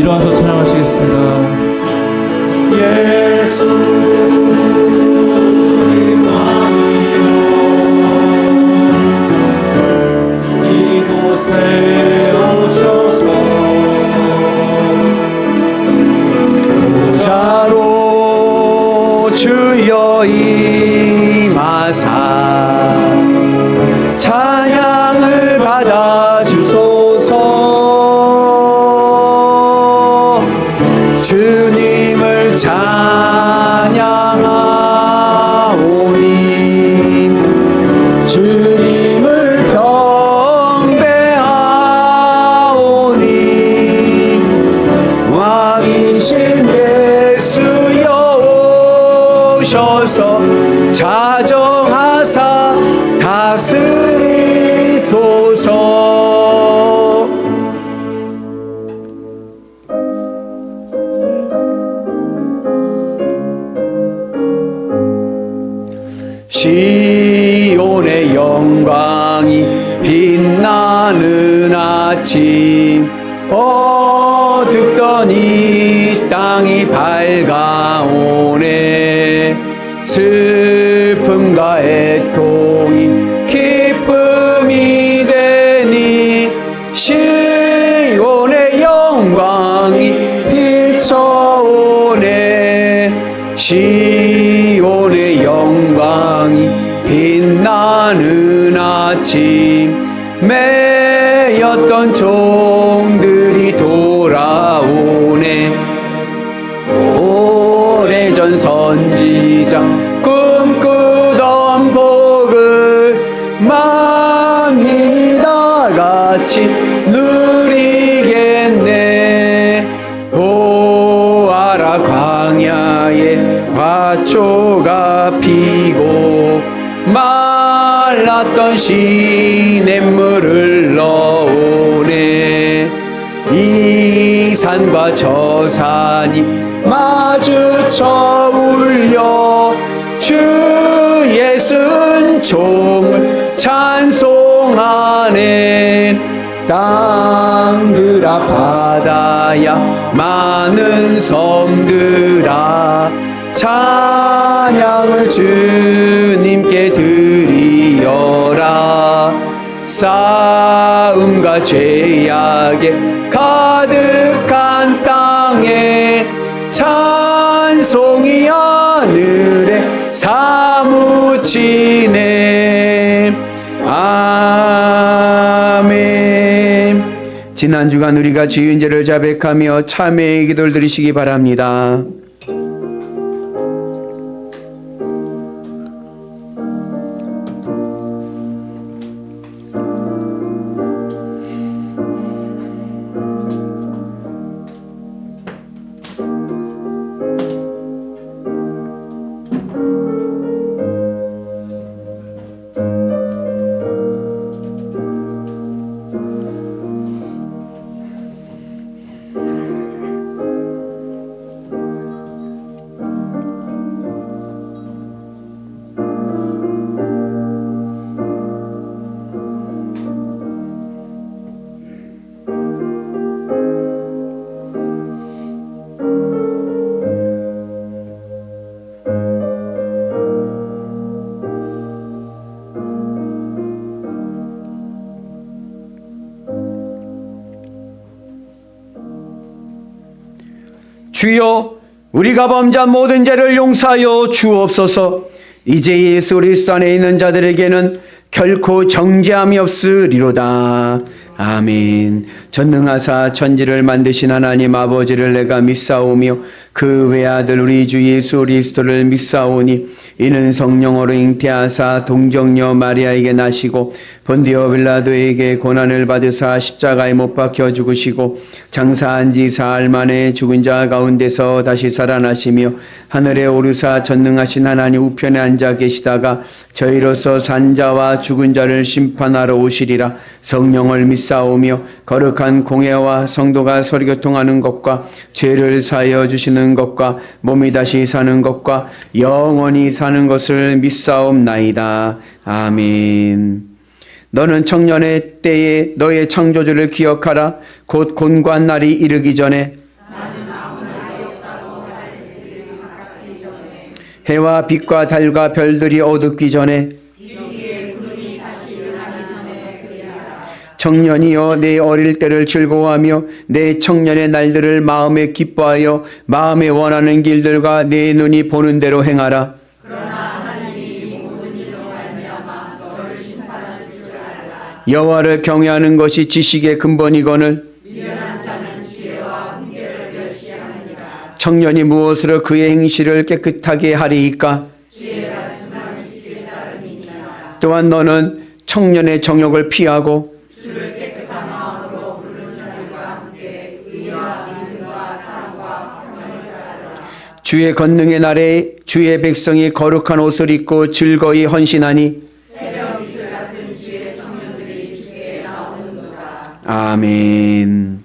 일어나서 찬양하시겠습니다. 주여 임하사 찬양을 받아주소서. 주님을 찬양하오니 주님을 경배하오니 왕이신 예수여 오셔서 자정하사 다스리소서. 시온의 영광이 빛나는 아침 어둡던 이 땅이 밝아오네. 슬픔과 애통이 기쁨이 되니 시온의 영광이 비춰오네. 시온의 영광이 빛나는 아침 매였던 종들이 돌아오네. 오래전 선지자 꿈꾸던 복을 만민이 다같이 누리겠네. 보아라 광야에 화초가 피고 말랐던 시냇물을 흘러오네. 이 산과 저 산이 마주쳐 울려 주 예수 은총을 찬송하네. 땅들아 바다야 많은 섬들아 찬양을 주님께 드리어라. 싸움과 죄악에 가득한 땅에 찬송이 하늘에 사무치네. 아멘. 지난 주간 우리가 지은 죄를 자백하며 참회의 기도를 드리시기 바랍니다. 주여, 우리가 범죄한 모든 죄를 용서하여 주옵소서. 이제 예수 그리스도 안에 있는 자들에게는 결코 정죄함이 없으리로다. 아멘. 전능하사 천지를 만드신 하나님 아버지를 내가 믿사오며 그 외아들 우리 주 예수 그리스도를 믿사오니 이는 성령으로 잉태하사 동정녀 마리아에게 나시고 본디오 빌라도에게 고난을 받으사 십자가에 못 박혀 죽으시고 장사한 지 사흘 만에 죽은 자 가운데서 다시 살아나시며 하늘에 오르사 전능하신 하나님 우편에 앉아 계시다가 저희로서 산 자와 죽은 자를 심판하러 오시리라. 성령을 믿사오며 거룩한 공회와 성도가 서로 교통하는 것과 죄를 사하여 주시는 것과 몸이 다시 사는 것과 영원히 사는 것을 믿사옵나이다. 아멘. 너는 청년의 때에 너의 창조주를 기억하라. 곧 곤고한 날이 이르기 전에 해와 빛과 달과 별들이 어둡기 전에 청년이여 내 어릴 때를 즐거워하며 내 청년의 날들을 마음에 기뻐하여 마음에 원하는 길들과 내 눈이 보는 대로 행하라. 여호와를 경외하는 것이 지식의 근본이거늘 청년이 무엇으로 그의 행실을 깨끗하게 하리이까? 또한 너는 청년의 정욕을 피하고 주의 권능의 날에 주의 백성이 거룩한 옷을 입고 즐거이 헌신하니 아멘.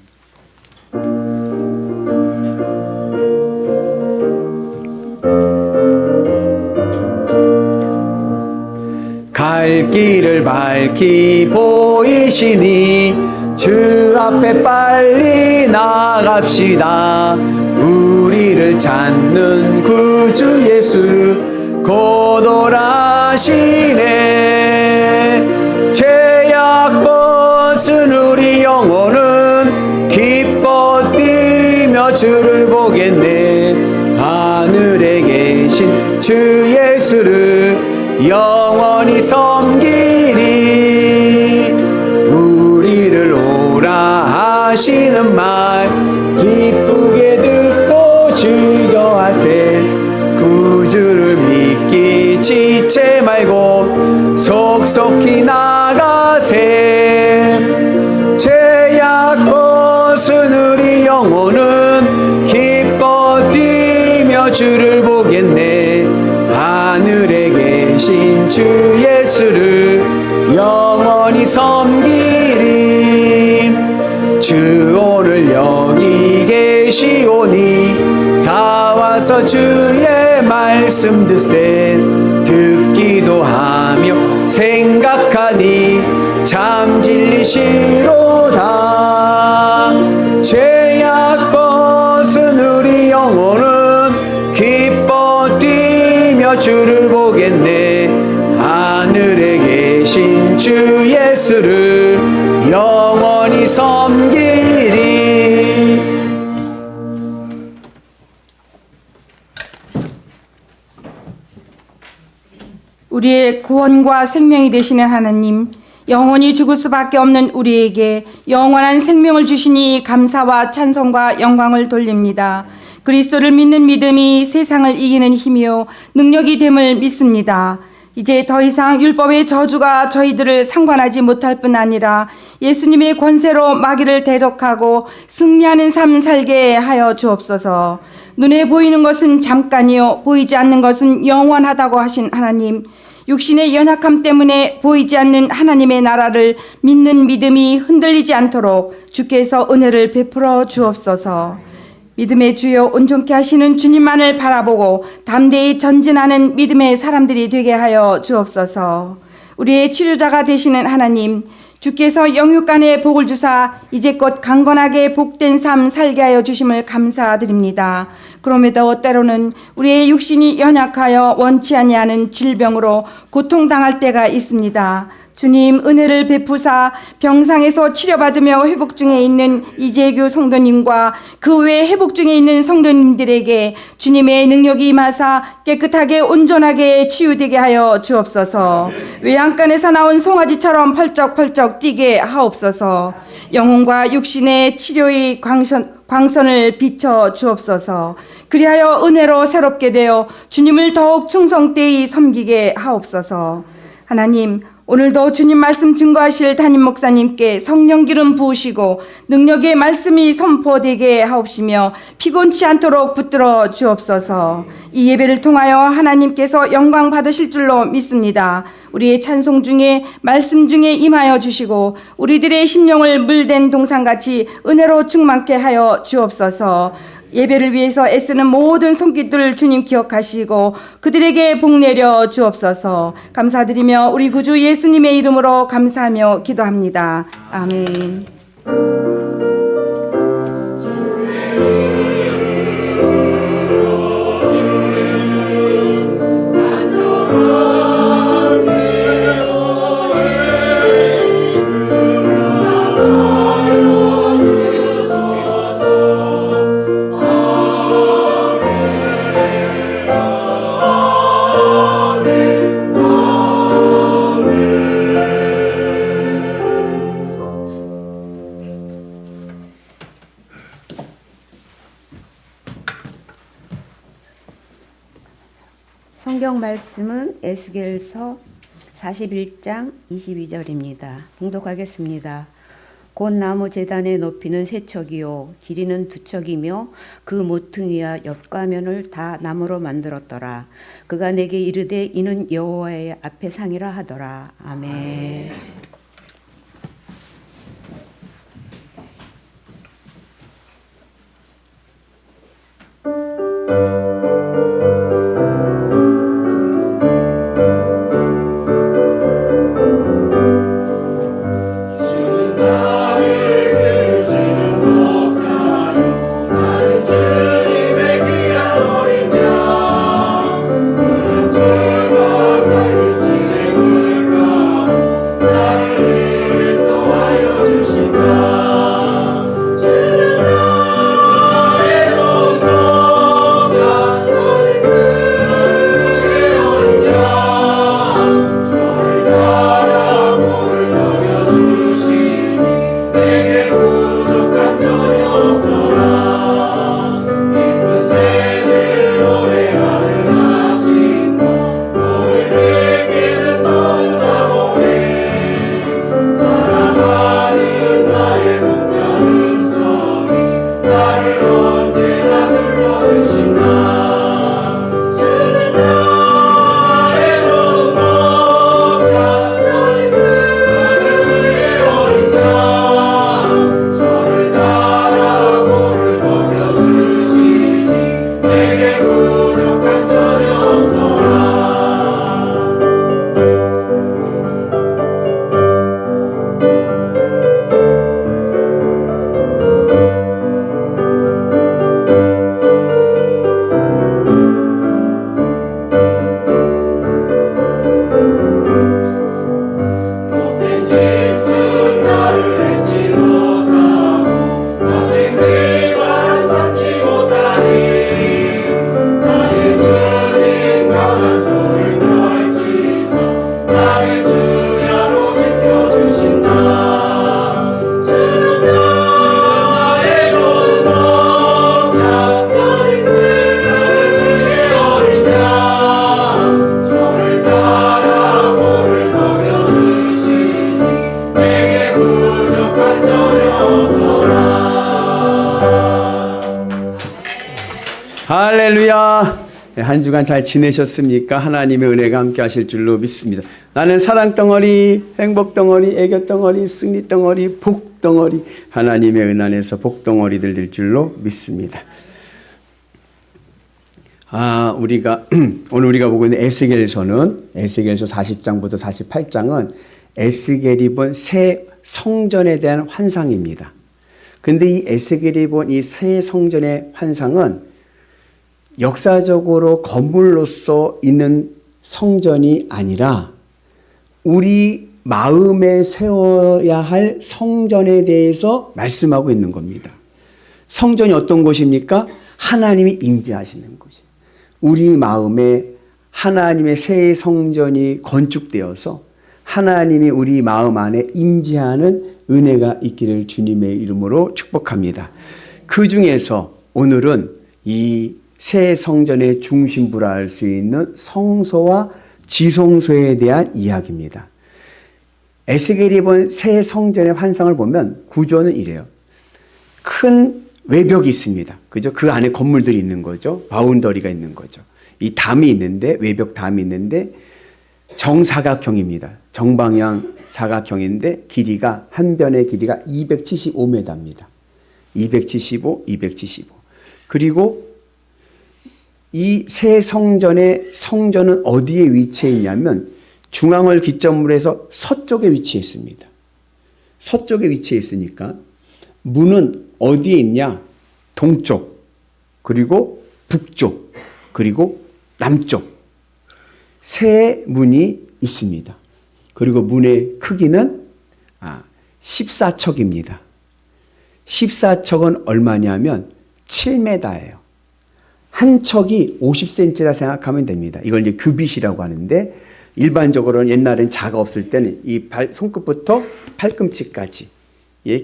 갈 길을 밝히 보이시니 주 앞에 빨리 나갑시다. 우리를 찾는 구주 예수 곧 오라시네. 죄악 벗은 우리 영혼은 기뻐 뛰며 주를 보겠네. 하늘에 계신 주 예수를 영원히 섬기리. 우리를 오라 하시는 말 기쁘게 듣고 즐거워하세. 구주를 믿기 지체 말고 속속히 나가세. 죄악 벗은 우리 영혼은 기뻐 뛰며 주를 보겠네. 하늘에 계신 주 예수를 영원히 섬기리. 주 오늘 여기 계시오니 다 와서 주의 말씀 듣세. 듣기도 하며 생각하니 참 진리시로다. 죄악 벗은 우리 영혼은 기뻐 뛰며 주를 보겠네. 하늘에 계신 주 예수를 영원히 섬기리. 우리의 구원과 생명이 되시는 하나님, 영원히 죽을 수밖에 없는 우리에게 영원한 생명을 주시니 감사와 찬송과 영광을 돌립니다. 그리스도를 믿는 믿음이 세상을 이기는 힘이요 능력이 됨을 믿습니다. 이제 더 이상 율법의 저주가 저희들을 상관하지 못할 뿐 아니라 예수님의 권세로 마귀를 대적하고 승리하는 삶 살게 하여 주옵소서. 눈에 보이는 것은 잠깐이요 보이지 않는 것은 영원하다고 하신 하나님, 육신의 연약함 때문에 보이지 않는 하나님의 나라를 믿는 믿음이 흔들리지 않도록 주께서 은혜를 베풀어 주옵소서. 믿음의 주여 온전케 하시는 주님만을 바라보고 담대히 전진하는 믿음의 사람들이 되게 하여 주옵소서. 우리의 치료자가 되시는 하나님, 주께서 영육간의 복을 주사 이제껏 강건하게 복된 삶 살게 하여 주심을 감사드립니다. 그럼에도 때로는 우리의 육신이 연약하여 원치 아니하는 질병으로 고통당할 때가 있습니다. 주님 은혜를 베푸사 병상에서 치료받으며 회복 중에 있는 이재규 성도님과 그 외 회복 중에 있는 성도님들에게 주님의 능력이 임하사 깨끗하게 온전하게 치유되게 하여 주옵소서. 외양간에서 나온 송아지처럼 펄쩍펄쩍 뛰게 하옵소서. 영혼과 육신의 치료의 광선을 비춰 주옵소서. 그리하여 은혜로 새롭게 되어 주님을 더욱 충성되이 섬기게 하옵소서. 하나님, 오늘도 주님 말씀 증거하실 담임 목사님께 성령 기름 부으시고 능력의 말씀이 선포되게 하옵시며 피곤치 않도록 붙들어 주옵소서. 이 예배를 통하여 하나님께서 영광 받으실 줄로 믿습니다. 우리의 찬송 중에 말씀 중에 임하여 주시고 우리들의 심령을 물된 동산같이 은혜로 충만케 하여 주옵소서. 예배를 위해서 애쓰는 모든 손길들 주님 기억하시고 그들에게 복 내려 주옵소서. 감사드리며 우리 구주 예수님의 이름으로 감사하며 기도합니다. 아멘. 성경 말씀은 에스겔서 41장 22절입니다. 봉독하겠습니다. 곧 나무 제단의 높이는 3척이요 길이는 2척이며 그 모퉁이와 엿과면을 다 나무로 만들었더라. 그가 내게 이르되 이는 여호와의 앞에 상이라 하더라. 아멘. 할렐루야. 한 주간 잘 지내셨습니까? 하나님의 은혜가 함께 하실 줄로 믿습니다. 나는 사랑 덩어리, 행복 덩어리, 애교 덩어리, 승리 덩어리, 복 덩어리, 하나님의 은 안에서 복 덩어리들 될 줄로 믿습니다. 오늘 우리가 보고 있는 에스겔서는 에스겔서 40장부터 48장은 에스겔이 본 새 성전에 대한 환상입니다. 근데 이 에스겔이 본 이 새 성전의 환상은 역사적으로 건물로서 있는 성전이 아니라 우리 마음에 세워야 할 성전에 대해서 말씀하고 있는 겁니다. 성전이 어떤 곳입니까? 하나님이 임재하시는 곳이에요. 우리 마음에 하나님의 새 성전이 건축되어서 하나님이 우리 마음 안에 임재하는 은혜가 있기를 주님의 이름으로 축복합니다. 그 중에서 오늘은 이 새 성전의 중심부라 할 수 있는 성소와 지성소에 대한 이야기입니다. 에스겔이 본 새 성전의 환상을 보면 구조는 이래요. 큰 외벽이 있습니다. 그죠? 그 안에 건물들이 있는 거죠. 바운더리가 있는 거죠. 이 담이 있는데, 외벽 담이 있는데 정사각형입니다. 정방향 사각형인데 한 변의 길이가 275m입니다. 275. 그리고 이 새 성전은 어디에 위치해 있냐면 중앙을 기점으로 해서 서쪽에 위치해 있습니다. 서쪽에 위치해 있으니까 문은 어디에 있냐? 동쪽, 그리고 북쪽, 그리고 남쪽 세 문이 있습니다. 그리고 문의 크기는 14척입니다. 14척은 얼마냐면 7m예요. 한 척이 50cm라 생각하면 됩니다. 이걸 이제 규빗이라고 하는데 일반적으로는 옛날엔 자가 없을 때는 이 손끝부터 팔꿈치까지의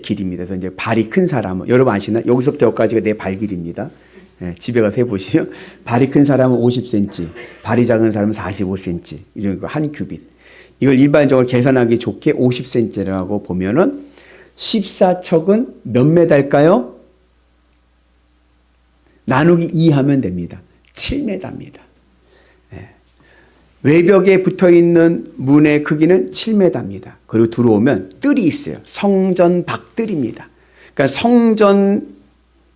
길입니다. 그래서 이제 발이 큰 사람은 여러분 아시나요? 여기서부터 여기까지가 내 발 길입니다. 예, 집에 가서 해보시면 발이 큰 사람은 50cm, 발이 작은 사람은 45cm 이런 거 한 큐빗. 이걸 일반적으로 계산하기 좋게 50cm라고 보면은 14척은 몇 메달까요? 나누기 2 하면 됩니다. 7m입니다. 예. 외벽에 붙어 있는 문의 크기는 7m입니다. 그리고 들어오면 뜰이 있어요. 성전 밖뜰입니다. 그러니까 성전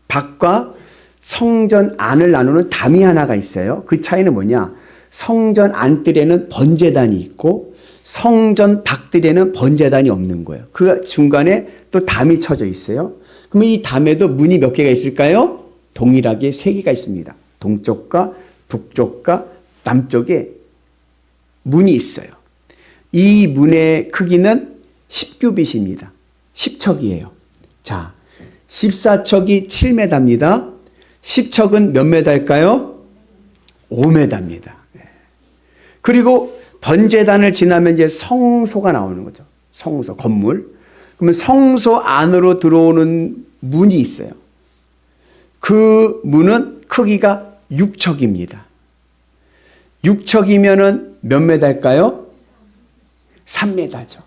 밖과 성전 안을 나누는 담이 하나가 있어요. 그 차이는 뭐냐? 성전 안뜰에는 번제단이 있고 성전 밖뜰에는 번제단이 없는 거예요. 그 중간에 또 담이 쳐져 있어요. 그러면 이 담에도 문이 몇 개가 있을까요? 동일하게 3개가 있습니다. 동쪽과 북쪽과 남쪽에 문이 있어요. 이 문의 크기는 10규빗입니다. 10척이에요. 자, 14척이 7m입니다. 10척은 몇 m일까요? 5m입니다. 그리고 번제단을 지나면 이제 성소가 나오는 거죠. 성소, 건물. 그러면 성소 안으로 들어오는 문이 있어요. 그 문은 크기가 6척입니다. 6척이면은 몇 m일까요? 3m죠.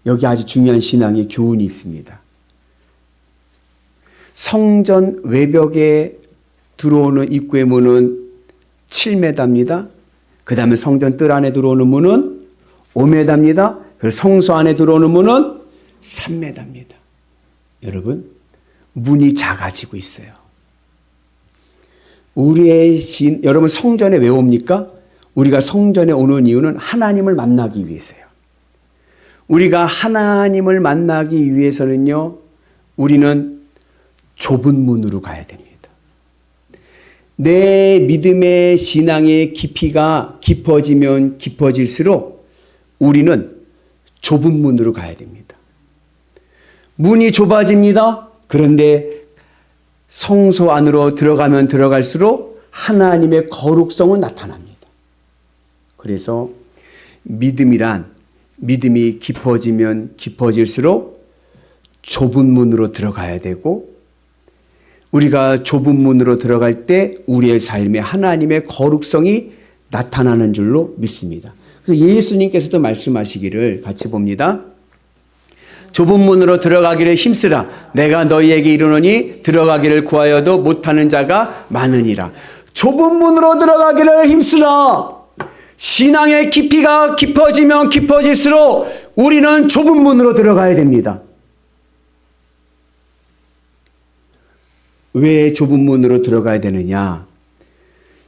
여기 아주 중요한 신앙의 교훈이 있습니다. 성전 외벽에 들어오는 입구의 문은 7m입니다. 그 다음에 성전 뜰 안에 들어오는 문은 5m입니다. 그리고 성소 안에 들어오는 문은 3m입니다. 여러분, 문이 작아지고 있어요. 여러분 성전에 왜 옵니까? 우리가 성전에 오는 이유는 하나님을 만나기 위해서요. 우리가 하나님을 만나기 위해서는요, 우리는 좁은 문으로 가야 됩니다. 내 믿음의 신앙의 깊이가 깊어지면 깊어질수록 우리는 좁은 문으로 가야 됩니다. 문이 좁아집니다. 그런데 성소 안으로 들어가면 들어갈수록 하나님의 거룩성은 나타납니다. 그래서 믿음이 깊어지면 깊어질수록 좁은 문으로 들어가야 되고, 우리가 좁은 문으로 들어갈 때 우리의 삶에 하나님의 거룩성이 나타나는 줄로 믿습니다. 그래서 예수님께서도 말씀하시기를 같이 봅니다. 좁은 문으로 들어가기를 힘쓰라. 내가 너희에게 이르노니 들어가기를 구하여도 못하는 자가 많으니라. 좁은 문으로 들어가기를 힘쓰라. 신앙의 깊이가 깊어지면 깊어질수록 우리는 좁은 문으로 들어가야 됩니다. 왜 좁은 문으로 들어가야 되느냐?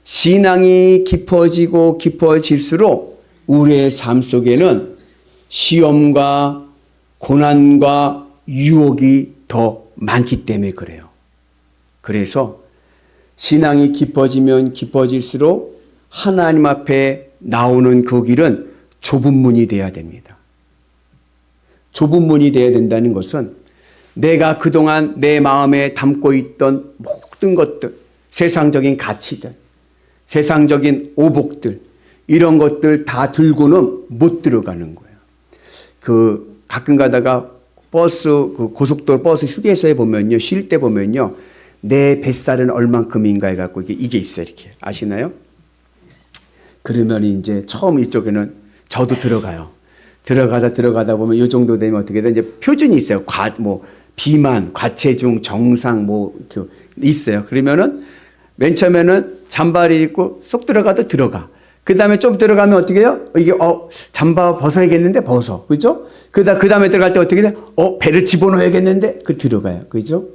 신앙이 깊어지고 깊어질수록 우리의 삶 속에는 시험과 고난과 유혹이 더 많기 때문에 그래요. 그래서 신앙이 깊어지면 깊어질수록 하나님 앞에 나오는 그 길은 좁은 문이 되어야 됩니다. 좁은 문이 되어야 된다는 것은 내가 그동안 내 마음에 담고 있던 모든 것들, 세상적인 가치들, 세상적인 오복들, 이런 것들 다 들고는 못 들어가는 거예요. 가끔 가다가 고속도로 버스 휴게소에 보면요, 쉴 때 보면요, 내 뱃살은 얼만큼인가 해갖고 이게 있어요. 이렇게. 아시나요? 그러면 이제 처음 이쪽에는 저도 들어가요. 들어가다 보면 이 정도 되면 어떻게 돼? 이제 표준이 있어요. 비만, 과체중, 정상 이렇게 있어요. 그러면은 맨 처음에는 잠바를 입고 쏙 들어가. 그 다음에 좀 들어가면 어떻게 해요? 이게, 잠바 벗어야겠는데? 벗어. 그죠? 그 다음에 들어갈 때 어떻게 돼? 배를 집어넣어야겠는데? 들어가요. 그죠?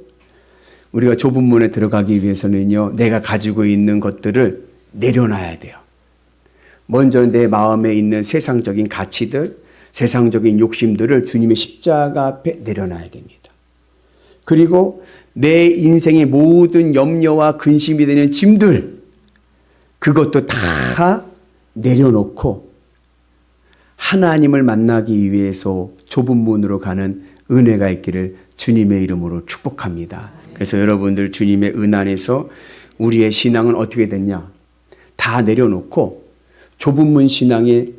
우리가 좁은 문에 들어가기 위해서는요, 내가 가지고 있는 것들을 내려놔야 돼요. 먼저 내 마음에 있는 세상적인 가치들, 세상적인 욕심들을 주님의 십자가 앞에 내려놔야 됩니다. 그리고 내 인생의 모든 염려와 근심이 되는 짐들, 그것도 다 내려놓고 하나님을 만나기 위해서 좁은 문으로 가는 은혜가 있기를 주님의 이름으로 축복합니다. 그래서 여러분들 주님의 은안에서 우리의 신앙은 어떻게 됐냐? 다 내려놓고 좁은 문 신앙의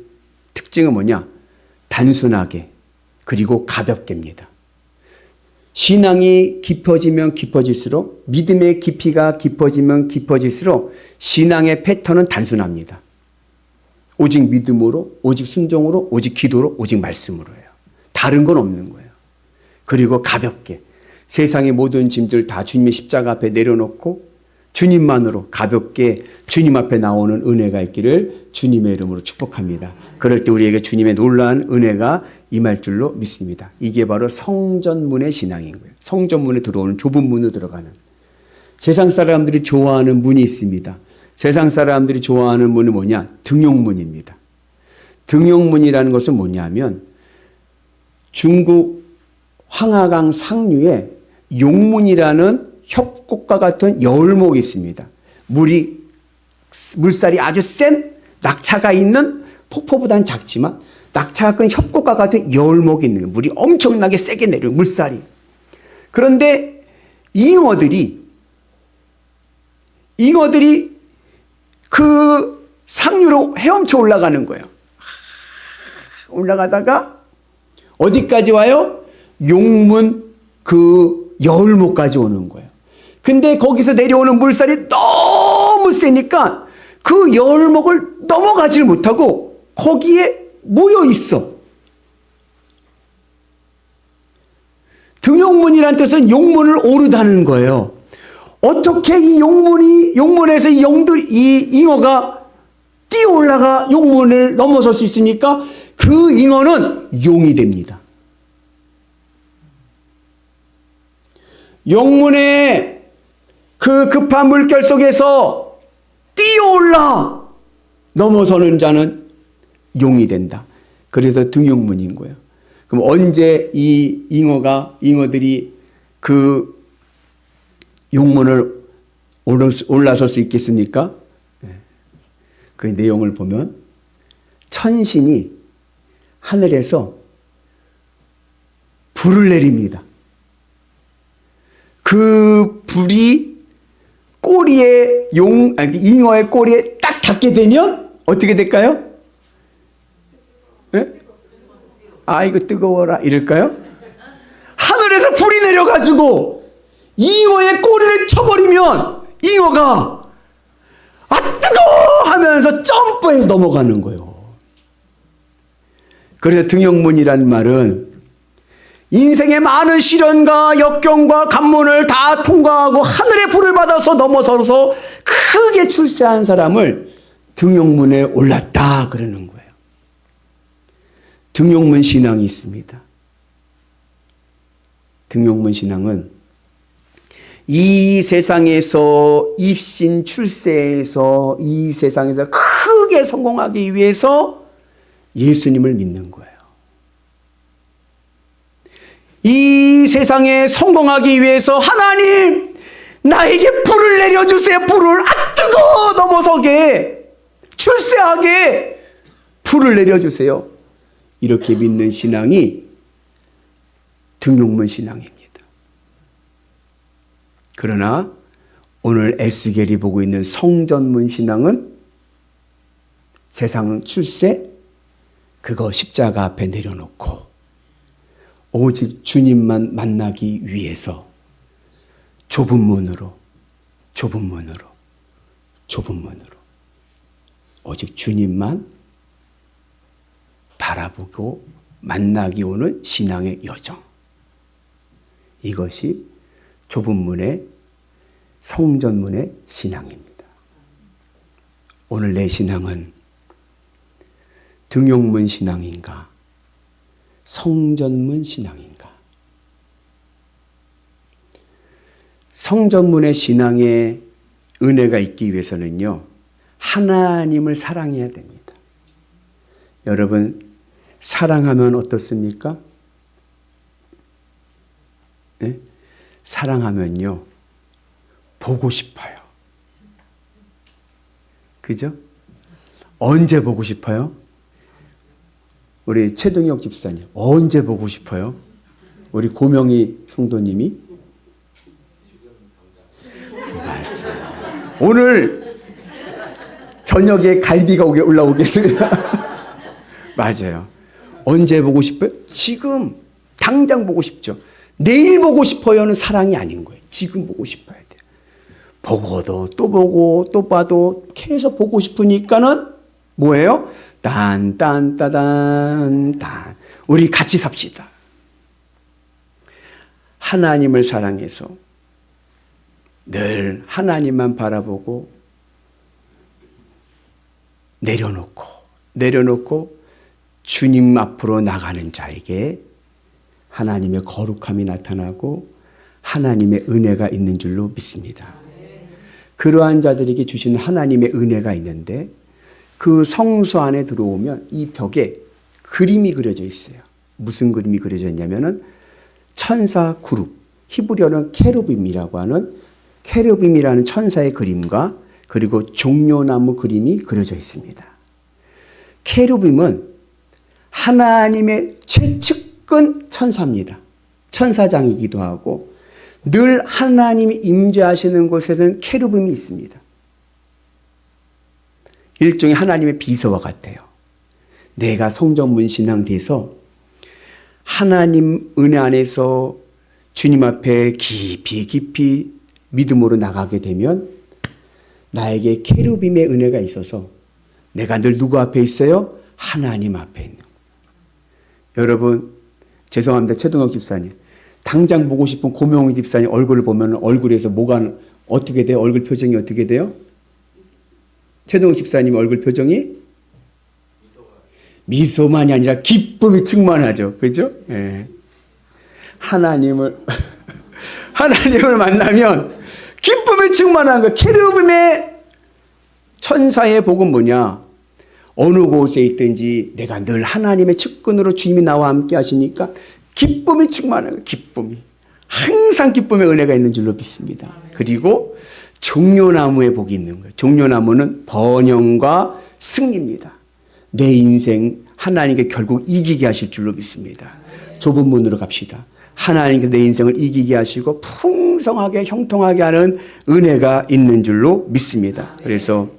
특징은 뭐냐? 단순하게 그리고 가볍게입니다. 신앙이 깊어지면 깊어질수록, 믿음의 깊이가 깊어지면 깊어질수록 신앙의 패턴은 단순합니다. 오직 믿음으로, 오직 순종으로, 오직 기도로, 오직 말씀으로예요. 다른 건 없는 거예요. 그리고 가볍게 세상의 모든 짐들 다 주님의 십자가 앞에 내려놓고 주님만으로 가볍게 주님 앞에 나오는 은혜가 있기를 주님의 이름으로 축복합니다. 그럴 때 우리에게 주님의 놀라운 은혜가 임할 줄로 믿습니다. 이게 바로 성전문의 신앙인 거예요. 성전문에 들어오는 좁은 문으로 들어가는. 세상 사람들이 좋아하는 문이 있습니다. 세상 사람들이 좋아하는 문은 뭐냐? 등용문입니다. 등용문이라는 것은 뭐냐면 중국 황하강 상류에 용문이라는 협곡과 같은 여울목이 있습니다. 물살이 아주 센 낙차가 있는, 폭포보다는 작지만 낙차가 큰 협곡과 같은 여울목이 있는 거예요. 물이 엄청나게 세게 내려요. 물살이. 그런데 잉어들이 그 상류로 헤엄쳐 올라가는 거예요. 올라가다가 어디까지 와요? 용문 그 여울목까지 오는 거예요. 근데 거기서 내려오는 물살이 너무 세니까 그 여울목을 넘어가지를 못하고 거기에 모여 있어. 등용문이라는 뜻은 용문을 오르다는 거예요. 어떻게 이 용문에서 이 잉어가 뛰어 올라가 용문을 넘어설 수 있습니까? 그 잉어는 용이 됩니다. 용문의 그 급한 물결 속에서 뛰어올라 넘어서는 자는 용이 된다. 그래서 등용문인 거예요. 그럼 언제 이 잉어들이 그 용문을 올라설 수 있겠습니까? 그 내용을 보면 천신이 하늘에서 불을 내립니다. 그 불이 잉어의 꼬리에 딱 닿게 되면 어떻게 될까요? 네? 아이고 뜨거워라 이럴까요? 하늘에서 불이 내려가지고 잉어의 꼬리를 쳐버리면 잉어가 아 뜨거워 하면서 점프해서 넘어가는 거예요. 그래서 등용문이라는 말은 인생의 많은 시련과 역경과 관문을 다 통과하고 하늘의 불을 받아서 넘어서서 크게 출세한 사람을 등용문에 올랐다 그러는 거예요. 등용문 신앙이 있습니다. 등용문 신앙은 이 세상에서 입신 출세해서 이 세상에서 크게 성공하기 위해서 예수님을 믿는 거예요. 이 세상에 성공하기 위해서 하나님 나에게 불을 내려주세요. 불을 뜨거워 넘어서게 출세하게 불을 내려주세요. 이렇게 믿는 신앙이 등용문 신앙입니다. 그러나 오늘 에스겔이 보고 있는 성전문 신앙은 세상 출세 그거 십자가 앞에 내려놓고 오직 주님만 만나기 위해서 좁은 문으로 오직 주님만 바라보고 만나기 오는 신앙의 여정. 이것이 좁은 문의 성전문의 신앙입니다. 오늘 내 신앙은 등용문 신앙인가? 성전문 신앙인가? 성전문의 신앙에 은혜가 있기 위해서는요, 하나님을 사랑해야 됩니다. 여러분, 사랑하면 어떻습니까? 네? 사랑하면요, 보고 싶어요. 그죠? 언제 보고 싶어요? 우리 최동혁 집사님, 언제 보고 싶어요? 우리 고명희 성도님이? 오늘 저녁에 갈비가 올라오겠습니다. 맞아요. 언제 보고 싶어요? 지금 당장 보고 싶죠. 내일 보고 싶어요는 사랑이 아닌 거예요. 지금 보고 싶어야 돼요. 보고도 또 보고 또 봐도 계속 보고 싶으니까는 뭐예요? 딴딴따단 우리 같이 삽시다. 하나님을 사랑해서 늘 하나님만 바라보고 내려놓고 주님 앞으로 나가는 자에게 하나님의 거룩함이 나타나고 하나님의 은혜가 있는 줄로 믿습니다. 그러한 자들에게 주시는 하나님의 은혜가 있는데 그 성소 안에 들어오면 이 벽에 그림이 그려져 있어요. 무슨 그림이 그려져 있냐면은 천사 그룹, 히브리어는 케루빔이라고 하는 케루빔이라는 천사의 그림과 그리고 종려나무 그림이 그려져 있습니다. 케루빔은 하나님의 최측근 천사입니다. 천사장이기도 하고 늘 하나님이 임재하시는 곳에는 케루빔이 있습니다. 일종의 하나님의 비서와 같아요. 내가 성전문 신앙 돼서 하나님 은혜 안에서 주님 앞에 깊이 믿음으로 나가게 되면 나에게 케루빔의 은혜가 있어서 내가 늘 누구 앞에 있어요? 하나님 앞에 있는 거예요. 여러분 죄송합니다. 최동혁 집사님. 당장 보고 싶은 고명희 집사님 얼굴을 보면 얼굴에서 뭐가 어떻게 돼요? 얼굴 표정이 어떻게 돼요? 최동욱 집사님 얼굴 표정이 미소만이 아니라 기쁨이 충만하죠. 그죠? 예. 하나님을 만나면 기쁨이 충만한 거. 케루빔의 천사의 복은 뭐냐? 어느 곳에 있든지 내가 늘 하나님의 측근으로 주님이 나와 함께 하시니까 기쁨이 충만한 거. 기쁨이. 항상 기쁨의 은혜가 있는 줄로 믿습니다. 그리고 종려나무의 복이 있는 거예요. 종려나무는 번영과 승리입니다. 내 인생 하나님께 결국 이기게 하실 줄로 믿습니다. 좁은 문으로 갑시다. 하나님께서 내 인생을 이기게 하시고 풍성하게 형통하게 하는 은혜가 있는 줄로 믿습니다. 그래서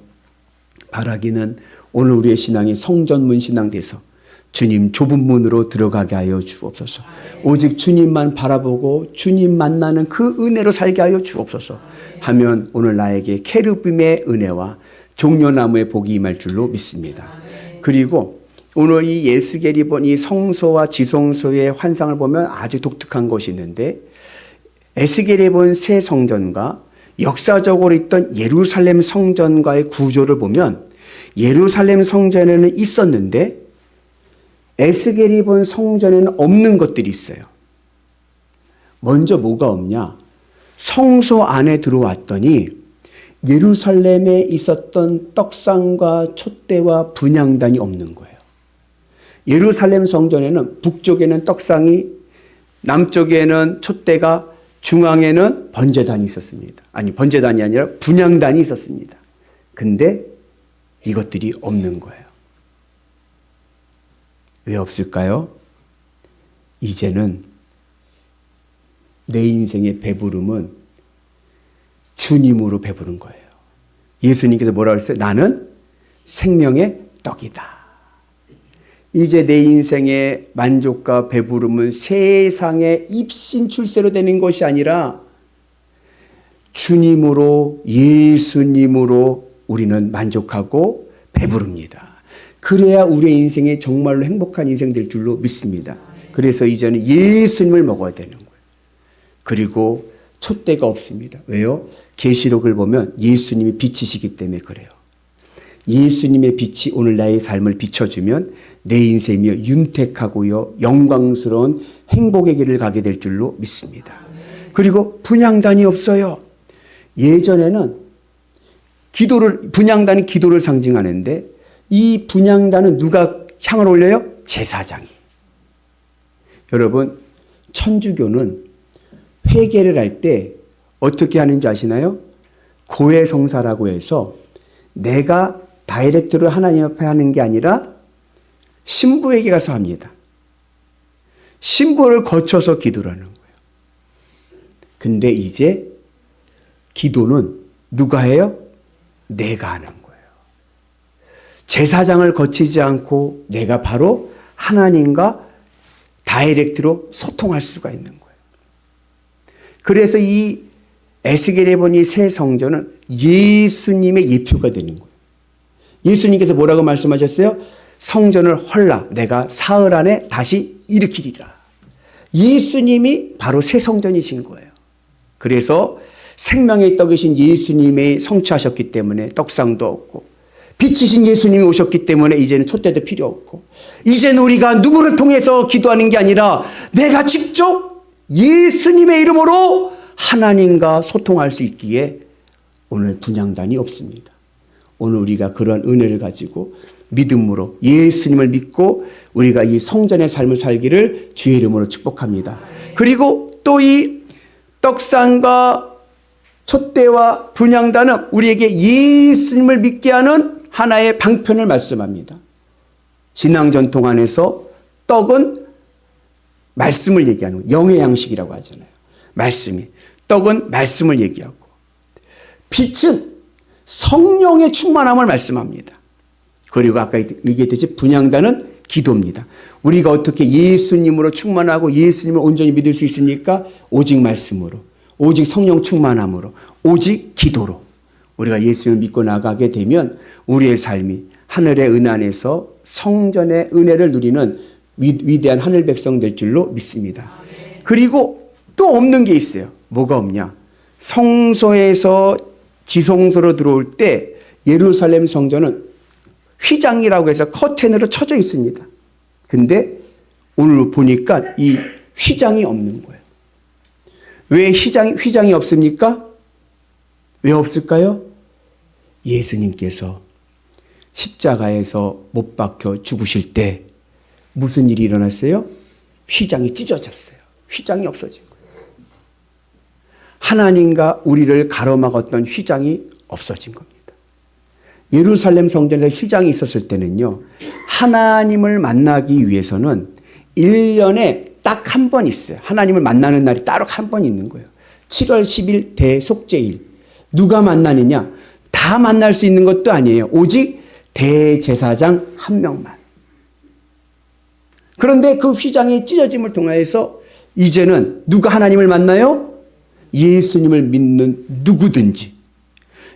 바라기는 오늘 우리의 신앙이 성전문 신앙 돼서 주님 좁은 문으로 들어가게 하여 주옵소서. 오직 주님만 바라보고 주님 만나는 그 은혜로 살게 하여 주옵소서 하면 오늘 나에게 케루빔의 은혜와 종려나무의 복이 임할 줄로 믿습니다. 그리고 오늘 이 예스겔이 본 이 성소와 지성소의 환상을 보면 아주 독특한 것이 있는데 에스겔이 본 새 성전과 역사적으로 있던 예루살렘 성전과의 구조를 보면 예루살렘 성전에는 있었는데 에스겔이 본 성전에는 없는 것들이 있어요. 먼저 뭐가 없냐? 성소 안에 들어왔더니 예루살렘에 있었던 떡상과 촛대와 분향단이 없는 거예요. 예루살렘 성전에는 북쪽에는 떡상이, 남쪽에는 촛대가, 중앙에는 번제단이 있었습니다. 아니, 번제단이 아니라 분향단이 있었습니다. 근데 이것들이 없는 거예요. 왜 없을까요? 이제는 내 인생의 배부름은 주님으로 배부른 거예요. 예수님께서 뭐라고 했어요? 나는 생명의 떡이다. 이제 내 인생의 만족과 배부름은 세상의 입신 출세로 되는 것이 아니라 주님으로, 예수님으로 우리는 만족하고 배부릅니다. 그래야 우리의 인생이 정말로 행복한 인생 될 줄로 믿습니다. 그래서 이제는 예수님을 먹어야 되는 거예요. 그리고 촛대가 없습니다. 왜요? 계시록을 보면 예수님이 빛이시기 때문에 그래요. 예수님의 빛이 오늘 나의 삶을 비춰주면 내 인생이 윤택하고요 영광스러운 행복의 길을 가게 될 줄로 믿습니다. 그리고 분향단이 없어요. 예전에는 분향단이 기도를 상징하는데 이 분향단은 누가 향을 올려요? 제사장이. 여러분, 천주교는 회개를 할 때 어떻게 하는지 아시나요? 고해성사라고 해서 내가 다이렉트로 하나님 앞에 하는 게 아니라 신부에게 가서 합니다. 신부를 거쳐서 기도를 하는 거예요. 근데 이제 기도는 누가 해요? 내가 하는 거예요. 제사장을 거치지 않고 내가 바로 하나님과 다이렉트로 소통할 수가 있는 거예요. 그래서 이 에스겔에 보니 새 성전은 예수님의 예표가 되는 거예요. 예수님께서 뭐라고 말씀하셨어요? 성전을 헐라 내가 사흘 안에 다시 일으키리라. 예수님이 바로 새 성전이신 거예요. 그래서 생명의 떡이신 예수님이 성취하셨기 때문에 떡상도 없고, 빛이신 예수님이 오셨기 때문에 이제는 촛대도 필요 없고, 이제는 우리가 누구를 통해서 기도하는 게 아니라 내가 직접 예수님의 이름으로 하나님과 소통할 수 있기에 오늘 분향단이 없습니다. 오늘 우리가 그러한 은혜를 가지고 믿음으로 예수님을 믿고 우리가 이 성전의 삶을 살기를 주의 이름으로 축복합니다. 그리고 또 이 떡상과 촛대와 분향단은 우리에게 예수님을 믿게 하는 하나의 방편을 말씀합니다. 신앙 전통 안에서 떡은 말씀을 얘기하는 거예요. 영의 양식이라고 하잖아요. 말씀이. 떡은 말씀을 얘기하고, 빛은 성령의 충만함을 말씀합니다. 그리고 아까 얘기했듯이 분향단은 기도입니다. 우리가 어떻게 예수님으로 충만하고 예수님을 온전히 믿을 수 있습니까? 오직 말씀으로, 오직 성령 충만함으로, 오직 기도로 우리가 예수님을 믿고 나가게 되면 우리의 삶이 하늘의 은혜 안에서 성전의 은혜를 누리는 위대한 하늘 백성 될 줄로 믿습니다. 그리고 또 없는 게 있어요. 뭐가 없냐? 성소에서 지성소로 들어올 때 예루살렘 성전은 휘장이라고 해서 커튼으로 쳐져 있습니다. 근데 오늘 보니까 이 휘장이 없는 거예요. 왜 휘장이 없습니까? 왜 없을까요? 예수님께서 십자가에서 못 박혀 죽으실 때 무슨 일이 일어났어요? 휘장이 찢어졌어요. 휘장이 없어진 거예요. 하나님과 우리를 가로막았던 휘장이 없어진 겁니다. 예루살렘 성전에서 휘장이 있었을 때는요, 하나님을 만나기 위해서는 1년에 딱 한 번 있어요. 하나님을 만나는 날이 따로 한 번 있는 거예요. 7월 10일 대속죄일. 누가 만나느냐? 다 만날 수 있는 것도 아니에요. 오직 대제사장 한 명만. 그런데 그 휘장이 찢어짐을 통해서 이제는 누가 하나님을 만나요? 예수님을 믿는 누구든지,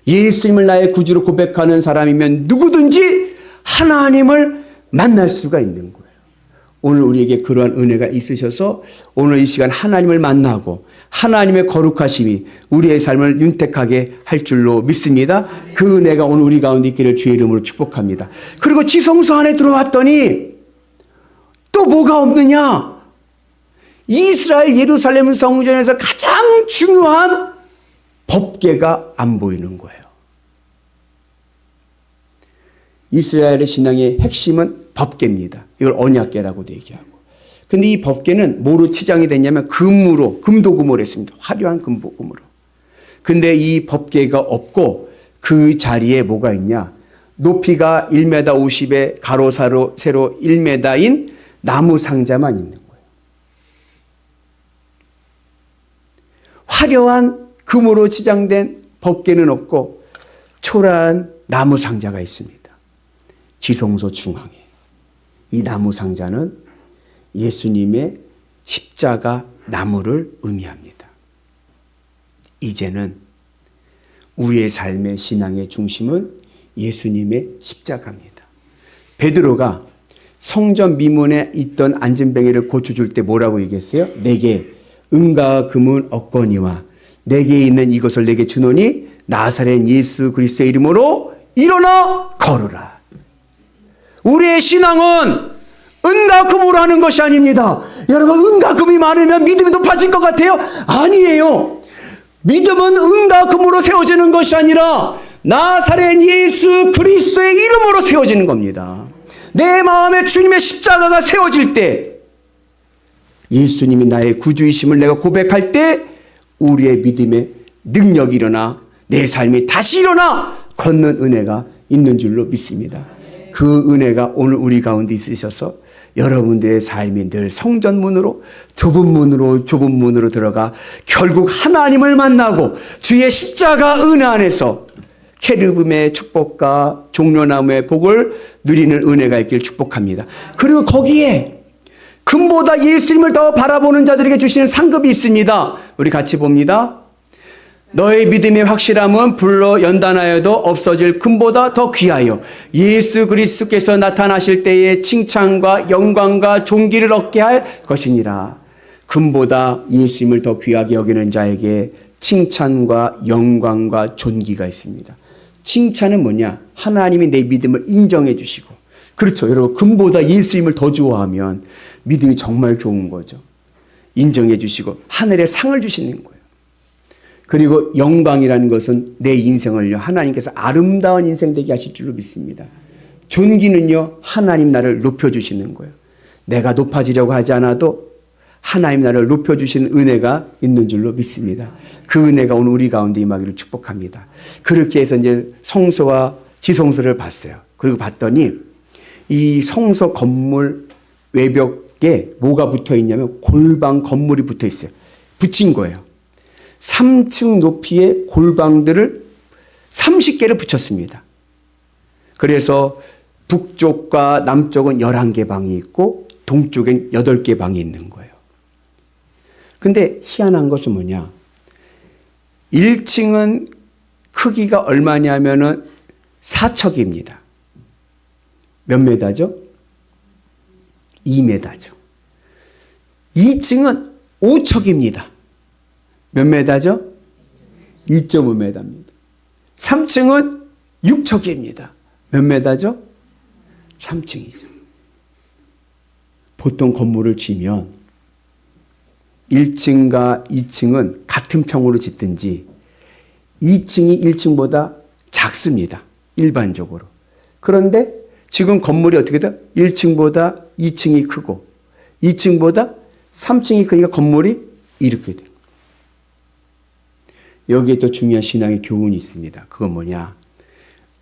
예수님을 나의 구주로 고백하는 사람이면 누구든지 하나님을 만날 수가 있는 거예요. 오늘 우리에게 그러한 은혜가 있으셔서 오늘 이 시간 하나님을 만나고 하나님의 거룩하심이 우리의 삶을 윤택하게 할 줄로 믿습니다. 그 은혜가 오늘 우리 가운데 있기를 주의 이름으로 축복합니다. 그리고 지성소 안에 들어왔더니 또 뭐가 없느냐? 이스라엘 예루살렘 성전에서 가장 중요한 법궤가 안 보이는 거예요. 이스라엘의 신앙의 핵심은 법궤입니다. 이걸 언약궤라고도 얘기하고. 근데 이 법궤는 뭐로 치장이 됐냐면 금으로, 금도금으로 했습니다. 화려한 금도금으로. 근데 이 법궤가 없고 그 자리에 뭐가 있냐? 높이가 1m 50에 가로 세로 1m인 나무 상자만 있는 거예요. 화려한 금으로 치장된 법궤는 없고 초라한 나무 상자가 있습니다. 지성소 중앙에. 이 나무 상자는 예수님의 십자가 나무를 의미합니다. 이제는 우리의 삶의 신앙의 중심은 예수님의 십자가입니다. 베드로가 성전 미문에 있던 안진뱅이를 고쳐줄 때 뭐라고 얘기했어요? 내게 은과 금은 없거니와 내게 있는 이것을 내게 주노니 나사렛 예수 그리스도의 이름으로 일어나 걸으라. 우리의 신앙은 은과 금으로 하는 것이 아닙니다. 여러분, 은과 금이 많으면 믿음이 높아질 것 같아요? 아니에요. 믿음은 은과 금으로 세워지는 것이 아니라 나사렛 예수 그리스도의 이름으로 세워지는 겁니다. 내 마음에 주님의 십자가가 세워질 때, 예수님이 나의 구주이심을 내가 고백할 때 우리의 믿음의 능력이 일어나 내 삶이 다시 일어나 걷는 은혜가 있는 줄로 믿습니다. 그 은혜가 오늘 우리 가운데 있으셔서 여러분들의 삶이 늘 성전문으로 좁은 문으로 들어가 결국 하나님을 만나고 주의 십자가 은혜 안에서 케르빔의 축복과 종려나무의 복을 누리는 은혜가 있길 축복합니다. 그리고 거기에 금보다 예수님을 더 바라보는 자들에게 주시는 상급이 있습니다. 우리 같이 봅니다. 너의 믿음의 확실함은 불로 연단하여도 없어질 금보다 더 귀하여 예수 그리스도께서 나타나실 때에 칭찬과 영광과 존귀를 얻게 할 것이니라. 금보다 예수님을 더 귀하게 여기는 자에게 칭찬과 영광과 존귀가 있습니다. 칭찬은 뭐냐? 하나님이 내 믿음을 인정해 주시고, 그렇죠. 여러분, 금보다 예수님을 더 좋아하면 믿음이 정말 좋은 거죠. 인정해 주시고 하늘에 상을 주시는 거예요. 그리고 영광이라는 것은 내 인생을요, 하나님께서 아름다운 인생 되게 하실 줄로 믿습니다. 존귀는요, 하나님 나를 높여주시는 거예요. 내가 높아지려고 하지 않아도 하나님 나를 높여주시는 은혜가 있는 줄로 믿습니다. 그 은혜가 오늘 우리 가운데 임하기를 축복합니다. 그렇게 해서 이제 성소와 지성소를 봤어요. 그리고 봤더니 이 성소 건물 외벽에 뭐가 붙어 있냐면 골방 건물이 붙어 있어요. 붙인 거예요. 3층 높이의 골방들을 30개를 붙였습니다. 그래서 북쪽과 남쪽은 11개 방이 있고 동쪽엔 8개 방이 있는 거예요. 근데 희한한 것은 뭐냐? 1층은 크기가 얼마냐면은 4척입니다. 몇 메다죠? 2메다죠. 2층은 5척입니다. 몇 메다죠? 2.5메다입니다. 3층은 6척입니다. 몇 메다죠? 3층이죠. 보통 건물을 지면 1층과 2층은 같은 평으로 짓든지 2층이 1층보다 작습니다. 일반적으로. 그런데 지금 건물이 어떻게 돼? 1층보다 2층이 크고 2층보다 3층이 크니까 건물이 이렇게 돼요. 여기에 또 중요한 신앙의 교훈이 있습니다. 그건 뭐냐?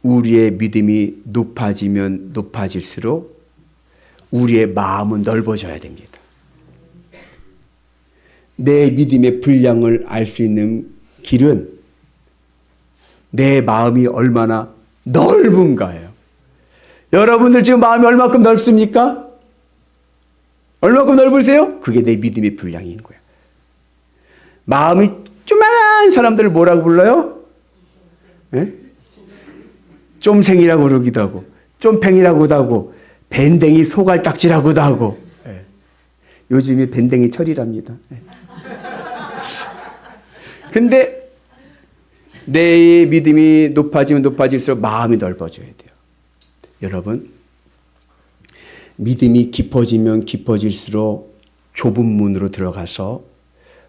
우리의 믿음이 높아지면 높아질수록 우리의 마음은 넓어져야 됩니다. 내 믿음의 분량을 알 수 있는 길은 내 마음이 얼마나 넓은가예요. 여러분들 지금 마음이 얼마큼 넓습니까? 얼마큼 넓으세요? 그게 내 믿음의 분량인 거예요. 마음이 조만한 사람들을 뭐라고 불러요? 네? 쫌생이라고 그러기도 하고 쫌팽이라고도 하고 밴댕이 소갈딱지라고도 하고 네. 요즘에 밴댕이 철이랍니다. 네. 근데 내 믿음이 높아지면 높아질수록 마음이 넓어져야 돼요. 여러분, 믿음이 깊어지면 깊어질수록 좁은 문으로 들어가서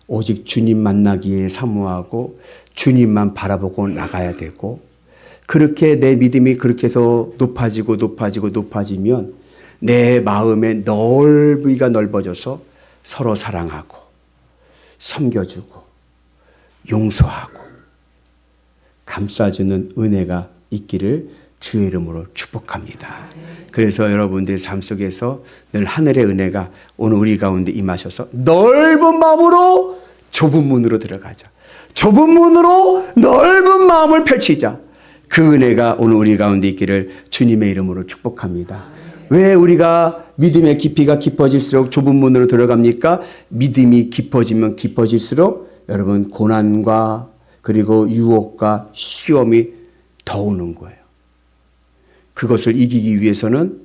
오직 주님 만나기에 사모하고 주님만 바라보고 나가야 되고, 그렇게 내 믿음이 그렇게 해서 높아지면 내 마음의 넓이가 넓어져서 서로 사랑하고 섬겨주고 용서하고 감싸주는 은혜가 있기를 주의 이름으로 축복합니다. 그래서 여러분들의 삶 속에서 늘 하늘의 은혜가 오늘 우리 가운데 임하셔서 넓은 마음으로 좁은 문으로 들어가자. 좁은 문으로 넓은 마음을 펼치자. 그 은혜가 오늘 우리 가운데 있기를 주님의 이름으로 축복합니다. 왜 우리가 믿음의 깊이가 깊어질수록 좁은 문으로 들어갑니까? 믿음이 깊어지면 깊어질수록 여러분 고난과 그리고 유혹과 시험이 더 오는 거예요. 그것을 이기기 위해서는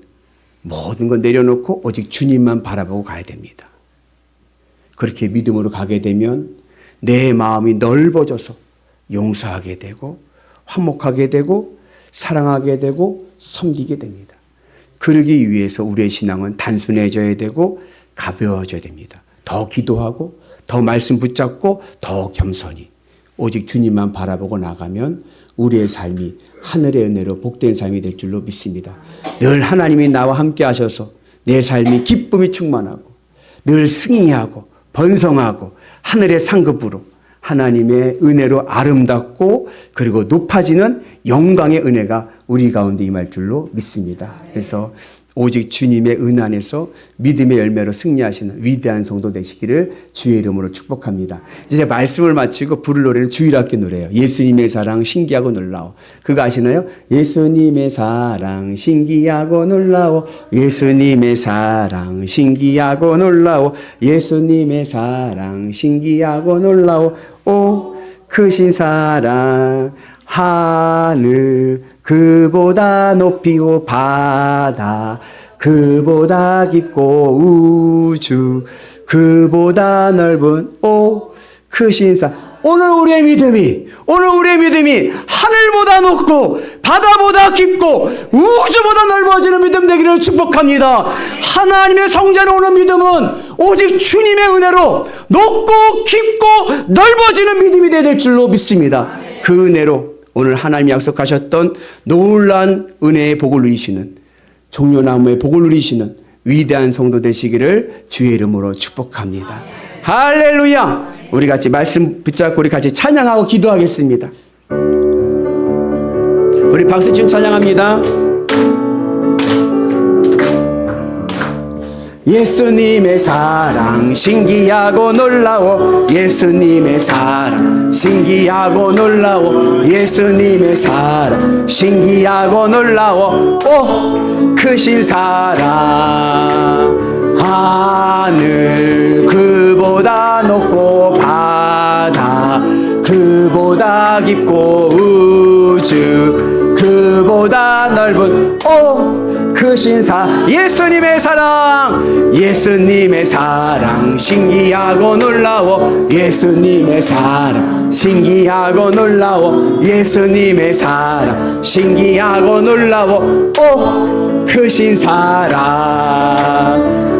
모든 걸 내려놓고 오직 주님만 바라보고 가야 됩니다. 그렇게 믿음으로 가게 되면 내 마음이 넓어져서 용서하게 되고 화목하게 되고 사랑하게 되고 섬기게 됩니다. 그러기 위해서 우리의 신앙은 단순해져야 되고 가벼워져야 됩니다. 더 기도하고 더 말씀 붙잡고 더 겸손히 오직 주님만 바라보고 나가면 우리의 삶이 하늘의 은혜로 복된 삶이 될 줄로 믿습니다. 늘 하나님이 나와 함께 하셔서 내 삶이 기쁨이 충만하고 늘 승리하고 번성하고 하늘의 상급으로 하나님의 은혜로 아름답고 그리고 높아지는 영광의 은혜가 우리 가운데 임할 줄로 믿습니다. 그래서 오직 주님의 은혜 안에서 믿음의 열매로 승리하시는 위대한 성도 되시기를 주의 이름으로 축복합니다. 이제 말씀을 마치고 부를 노래는 주일학교 노래예요. 예수님의 사랑 신기하고 놀라워. 그거 아시나요? 예수님의 사랑 신기하고 놀라워. 예수님의 사랑 신기하고 놀라워. 예수님의 사랑 신기하고 놀라워. 오 크신 사랑 하늘 그보다 높이고 바다 그보다 깊고 우주 그보다 넓은 오 크신 사. 오늘 우리의 믿음이 하늘보다 높고 바다보다 깊고 우주보다 넓어지는 믿음 되기를 축복합니다. 하나님의 성전에 오는 믿음은 오직 주님의 은혜로 높고 깊고 넓어지는 믿음이 되야 될 줄로 믿습니다. 그 은혜로 오늘 하나님이 약속하셨던 놀란 은혜의 복을 누리시는 종려나무의 복을 누리시는 위대한 성도 되시기를 주의 이름으로 축복합니다. 할렐루야. 우리 같이 말씀 붙잡고 우리 같이 찬양하고 기도하겠습니다. 우리 박수치면 찬양합니다. 예수님의 사랑 신기하고 놀라워. 예수님의 사랑 신기하고 놀라워. 예수님의 사랑 신기하고 놀라워. 오 크신 사랑 하늘 그보다 높고 바다 그보다 깊고 우주 그보다 넓은 오 크신 예수님의 사랑 예수님의 사랑 신기하고 놀라워. 예수님의 사랑 신기하고 놀라워. 예수님의 사랑 신기하고 놀라워. 오 크신 사랑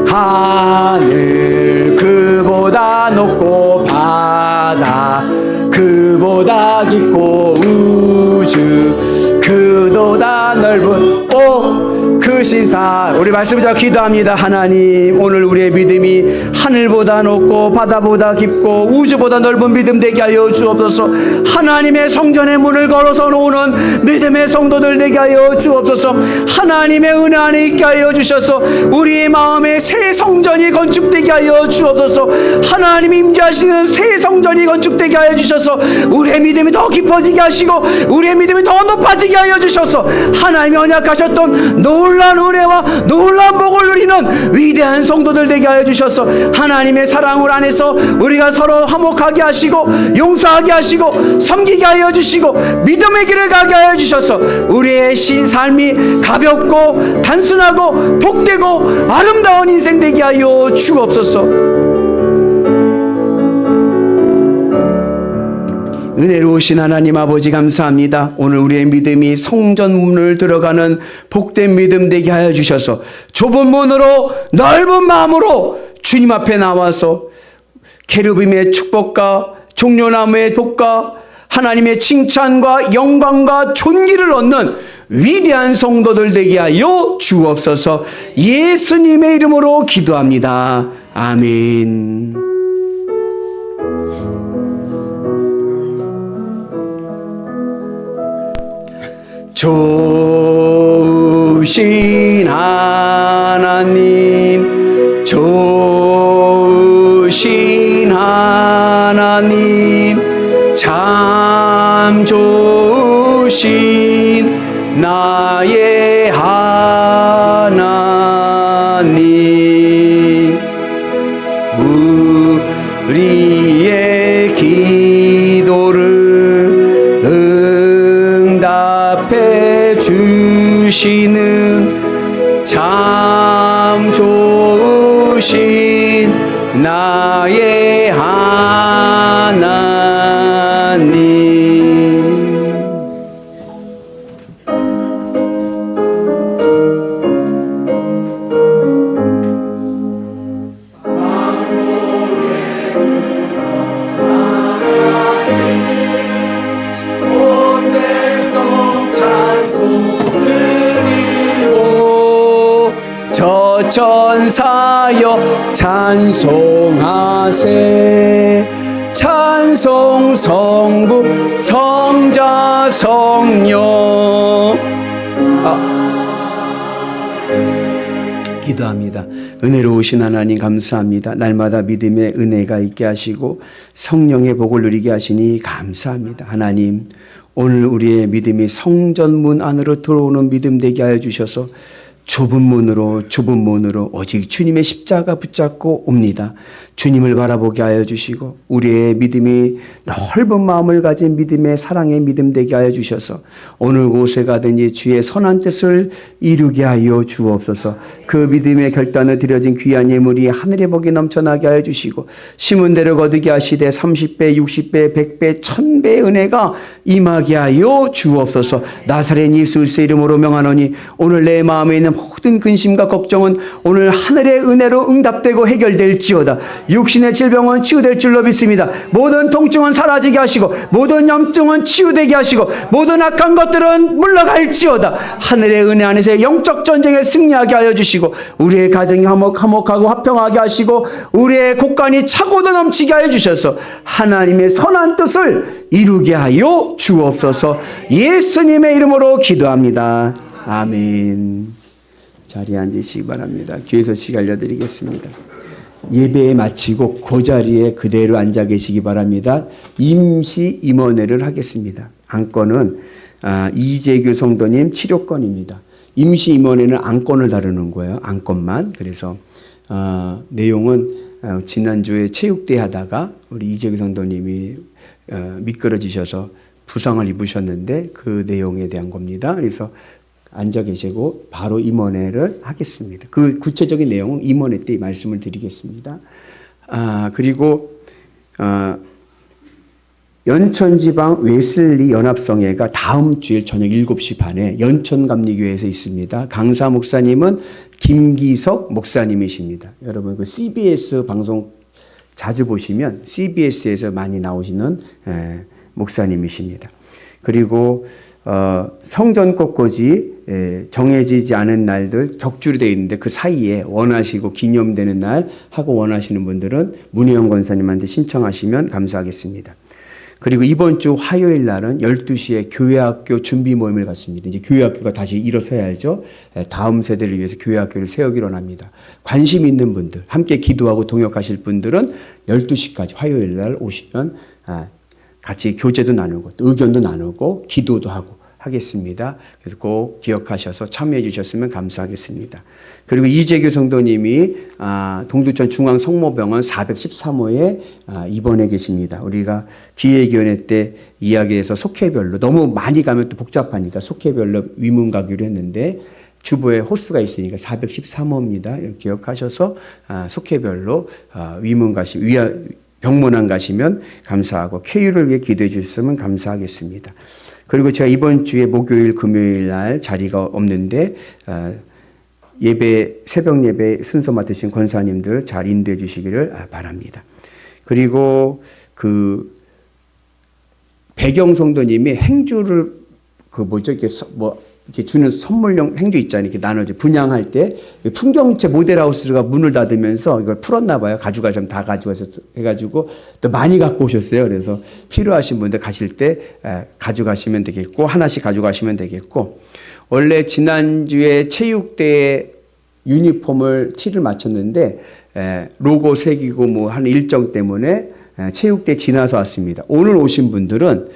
하늘 그보다 높고 바다 그보다 깊고 우주 그보다 넓은 오 크신 사. 우리 말씀 잡고 기도합니다. 하나님 오늘 우리의 믿음이 하늘보다 높고 바다보다 깊고 우주보다 넓은 믿음 되게 하여 주옵소서. 하나님의 성전의 문을 걸어서 오는 믿음의 성도들 되게 하여 주옵소서. 하나님의 은혜 안에 있게 하여 주셔서 우리의 마음에 새 성전이 건축되게 하여 주옵소서. 하나님 임재하시는 새 성전이 건축되게 하여 주셔서 우리의 믿음이 더 깊어지게 하시고 우리의 믿음이 더 높아지게 하여 주셔서 하나님이 언약하셨던 놀라운 은혜와 놀라운 복을 누리는 위대한 성도들 되게 하여 주셔서 하나님의 사랑을 안에서 우리가 서로 화목하게 하시고 용서하게 하시고 섬기게 하여 주시고 믿음의 길을 가게 하여 주셔서 우리의 삶이 가볍고 단순하고 복되고 아름다운 인생 되게 하여 주옵소서. 은혜로우신 하나님 아버지 감사합니다. 오늘 우리의 믿음이 성전 문을 들어가는 복된 믿음 되게 하여 주셔서 좁은 문으로 넓은 마음으로 주님 앞에 나와서 케루빔의 축복과 종려나무의 복과 하나님의 칭찬과 영광과 존귀를 얻는 위대한 성도들 되게 하여 주옵소서. 예수님의 이름으로 기도합니다. 아멘. 좋으신 하나님 좋으신 하나님 참 좋으신 나의 하나님 우리의 기도를 응답해 주시는 참 좋으신 나의 하나님. 천사여 찬송하세 찬송 성부 성자 성령 기도합니다. 은혜로우신 하나님 감사합니다. 날마다 믿음의 은혜가 있게 하시고 성령의 복을 누리게 하시니 감사합니다. 하나님, 오늘 우리의 믿음이 성전문 안으로 들어오는 믿음 되게 하여 주셔서 좁은 문으로 오직 주님의 십자가 붙잡고 옵니다. 주님을 바라보게 하여 주시고 우리의 믿음이 넓은 마음을 가진 믿음의 사랑의 믿음 되게 하여 주셔서 어느 곳에 가든지 주의 선한 뜻을 이루게 하여 주옵소서. 그 믿음의 결단을 드려진 귀한 예물이 하늘의 복이 넘쳐나게 하여 주시고 심은 대로 거두게 하시되 30배, 60배, 100배, 1000배의 은혜가 임하게 하여 주옵소서. 나사렛 예수 그리스도의 이름으로 명하노니 오늘 내 마음에 있는 모든 근심과 걱정은 오늘 하늘의 은혜로 응답되고 해결될지어다. 육신의 질병은 치유될 줄로 믿습니다. 모든 통증은 사라지게 하시고 모든 염증은 치유되게 하시고 모든 악한 것들은 물러갈지어다. 하늘의 은혜 안에서 영적 전쟁에 승리하게 하여 주시고 우리의 가정이 화목하고 화평하게 하시고 우리의 곳간이 차고도 넘치게 하여 주셔서 하나님의 선한 뜻을 이루게 하여 주옵소서. 예수님의 이름으로 기도합니다. 아멘. 자리에 앉으시기 바랍니다. 귀의 소식 알려드리겠습니다. 예배 마치고 그 자리에 그대로 앉아 계시기 바랍니다. 임시 임원회를 하겠습니다. 안건은 이재규 성도님 치료건입니다. 임시 임원회는 안건을 다루는 거예요. 안건만. 그래서 내용은 지난주에 체육대 하다가 우리 이재규 성도님이 미끄러지셔서 부상을 입으셨는데 그 내용에 대한 겁니다. 그래서 앉아 계시고 바로 임원회를 하겠습니다. 그 구체적인 내용은 임원회 때 말씀을 드리겠습니다. 그리고 연천지방 웨슬리 연합성회가 다음 주일 저녁 7시 반에 연천감리교회에서 있습니다. 강사 목사님은 김기석 목사님이십니다. 여러분 그 CBS 방송 자주 보시면 CBS에서 많이 나오시는 목사님이십니다. 그리고 성전 꽃꽂이 정해지지 않은 날들 격주로 되어 있는데 그 사이에 원하시고 기념되는 날 하고 원하시는 분들은 문혜영 권사님한테 신청하시면 감사하겠습니다. 그리고 이번 주 화요일 날은 12시에 교회학교 준비 모임을 갖습니다. 이제 교회학교가 다시 일어서야죠. 다음 세대를 위해서 교회학교를 세우기로 합니다. 관심 있는 분들, 함께 기도하고 동역하실 분들은 12시까지 화요일 날 오시면 같이 교제도 나누고 의견도 나누고 기도도 하고 하겠습니다. 그래서 꼭 기억하셔서 참여해 주셨으면 감사하겠습니다. 그리고 이재규 성도님이 동두천 중앙성모병원 413호에 입원해 계십니다. 우리가 기획위원회 때 이야기해서 속해별로 너무 많이 가면 또 복잡하니까 속해별로 위문 가기로 했는데 주보에 호수가 있으니까 413호입니다. 이렇게 기억하셔서 속해별로 위문 병문안 가시면 감사하고 쾌유를 위해 기도해 주셨으면 감사하겠습니다. 그리고 제가 이번 주에 목요일 금요일 날 자리가 없는데 예배 새벽 예배 순서 맡으신 권사님들 잘 인도해 주시기를 바랍니다. 그리고 그 배경 성도님이 행주를 이렇게 주는 선물용 행주 있잖아요. 이렇게 나눠져 분양할 때 풍경채 모델하우스가 문을 닫으면서 이걸 풀었나 봐요. 가져가시면 다 가져가서 해가지고 또 많이 갖고 오셨어요. 그래서 필요하신 분들 가실 때 가져가시면 되겠고 하나씩 가져가시면 되겠고 원래 지난주에 체육대 유니폼을 티를 맞췄는데 로고 새기고 뭐 하는 일정 때문에 체육대 지나서 왔습니다. 오늘 오신 분들은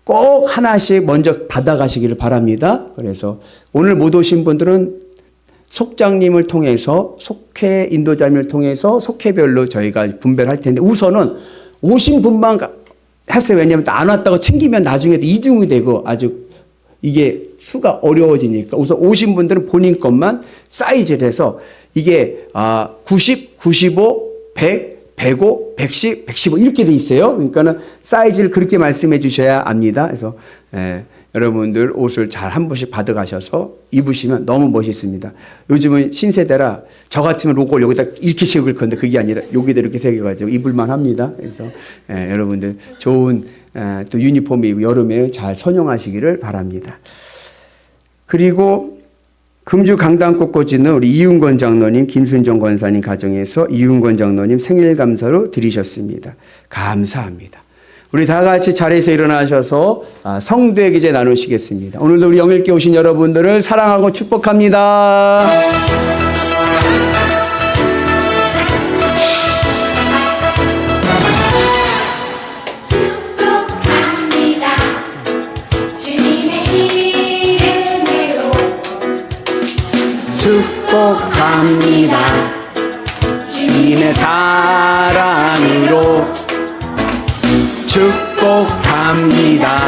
꼭 하나씩 먼저 받아가시기를 바랍니다. 그래서 오늘 못 오신 분들은 속장님을 통해서 속회 인도자님을 통해서 속회별로 저희가 분배를 할 텐데 우선은 오신 분만 하세요. 왜냐하면 또 안 왔다고 챙기면 나중에 이중이 되고 아주 이게 수가 어려워지니까 우선 오신 분들은 본인 것만 사이즈를 해서 이게 90, 95, 100 105, 110, 115 이렇게 돼 있어요. 그러니까는 사이즈를 그렇게 말씀해 주셔야 압니다. 그래서 여러분들 옷을 잘 한 번씩 받아가셔서 입으시면 너무 멋있습니다. 요즘은 신세대라 저 같으면 로고를 여기다 이렇게 씌울 건데 그게 아니라 여기다 이렇게 새겨가지고 입을만 합니다. 그래서 여러분들 좋은 또 유니폼이 여름에 잘 선용하시기를 바랍니다. 그리고 금주 강당 꽃꽂이는 우리 이윤권 장로님, 김순정 권사님 가정에서 이윤권 장로님 생일 감사로 드리셨습니다. 감사합니다. 우리 다 같이 자리에서 일어나셔서 성도의 기제 나누시겠습니다. 오늘도 우리 영일께 오신 여러분들을 사랑하고 축복합니다. 축복합니다. 주님의 사랑으로 축복합니다.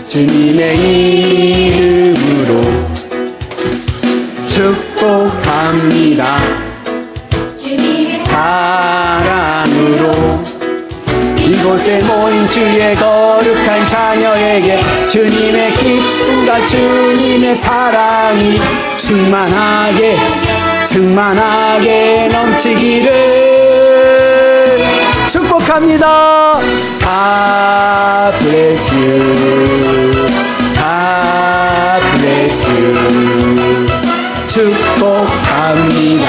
주님의 이름으로 축복합니다. 주님의 사랑으로 이곳에 모인 주의 거룩한 자녀에게 주님의 기쁨과 주님의 사랑이 충만하게 넘치기를 축복합니다. God bless you. God bless you. 축복합니다.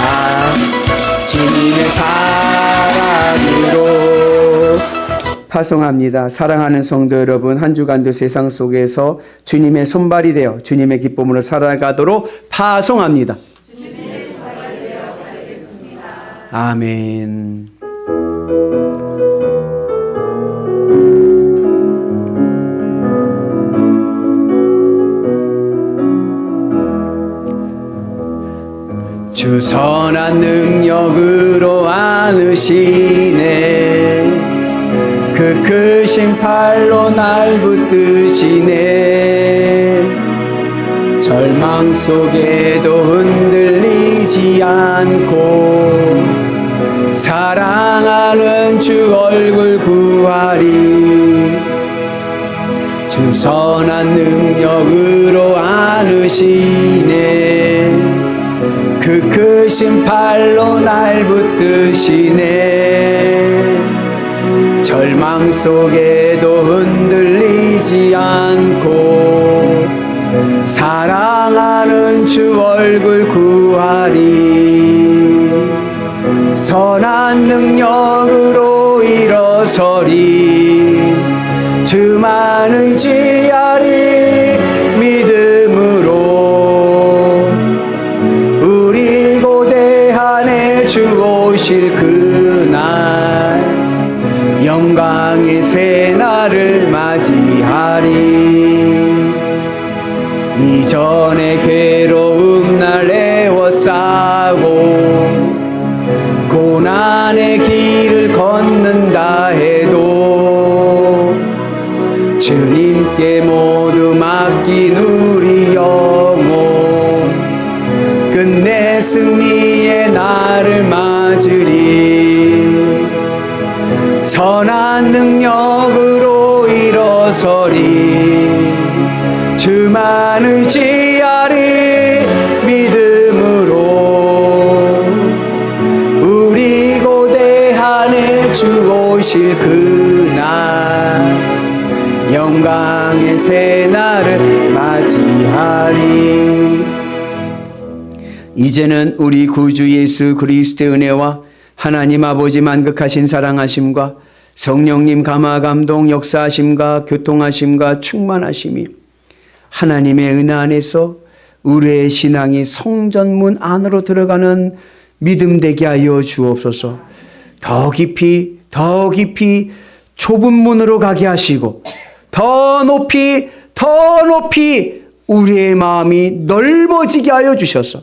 주님의 사랑으로 파송합니다. 사랑하는 성도 여러분, 한 주간도 세상 속에서 주님의 손발이 되어 주님의 기쁨으로 살아가도록 파송합니다. 주님의 손발이 되어 살겠습니다. 아멘. 주 선한 능력으로 안으시네. 그 크신 팔로 날 붙드시네. 절망 속에도 흔들리지 않고 사랑하는 주 얼굴 구하리. 주 선한 능력으로 안으시네. 그 크신 팔로 날 붙드시네. 절망 속에도 흔들리지 않고 사랑하는 주 얼굴 구하리. 선한 능력으로 일어서리. 주만 의지하리. 믿음으로 우리 고대한에 주 오실 그날 영광의 새날을 맞이하리. 이전의 괴로움 날 애워싸고 고난의 길을 걷는다 해도 주님께 모두 맡긴 우리 영혼 끝내 승리의 날을 맞으리. 선한 능력으로 일어서리. 주만 의지하리. 믿음으로 우리 고대한에 주 오실 그날 영광의 새날을 맞이하리. 이제는 우리 구주 예수 그리스도의 은혜와 하나님 아버지 만극하신 사랑하심과 성령님 감화 감동 역사하심과 교통하심과 충만하심이 하나님의 은혜 안에서 우리의 신앙이 성전문 안으로 들어가는 믿음 되게 하여 주옵소서. 더 깊이 좁은 문으로 가게 하시고 더 높이 우리의 마음이 넓어지게 하여 주셔서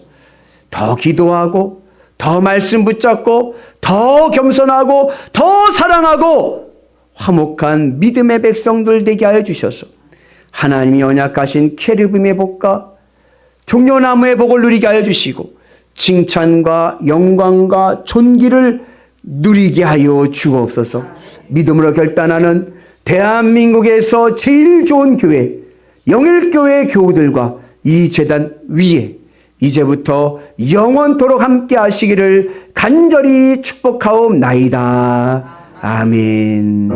더 기도하고 더 말씀 붙잡고 더 겸손하고 더 사랑하고 화목한 믿음의 백성들 되게 하여 주셔서 하나님이 언약하신 케르빔의 복과 종려나무의 복을 누리게 하여 주시고 칭찬과 영광과 존귀를 누리게 하여 주옵소서. 믿음으로 결단하는 대한민국에서 제일 좋은 교회 영일교회 교우들과 이 제단 위에 이제부터 영원토록 함께 하시기를 간절히 축복하옵나이다. 아멘.